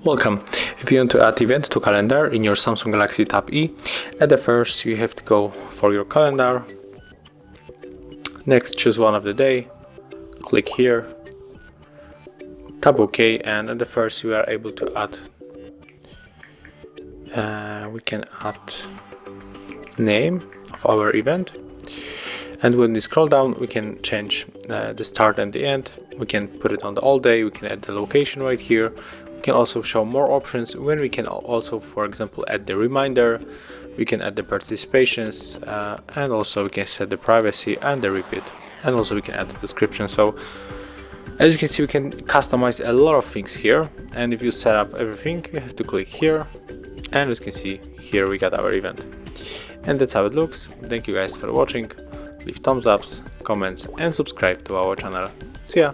Welcome. If you want to add events to calendar in your Samsung Galaxy Tab E, at the first you have to go for your calendar. Next, choose one of the day, click here, tap OK, and at the first we are able to add, we can add name of our event. And when we scroll down, we can change the start and the end. We can put it on the all day, we can add the location right here. We can also show more options when we can also, for example, add the reminder, we can add the participations, and also we can set the privacy and the repeat, and also we can add the description. So as you can see, we can customize a lot of things here, and if you set up everything, you have to click here, and as you can see here we got our event. And that's how it looks. Thank you guys for watching. Leave thumbs ups, comments, and subscribe to our channel. See ya!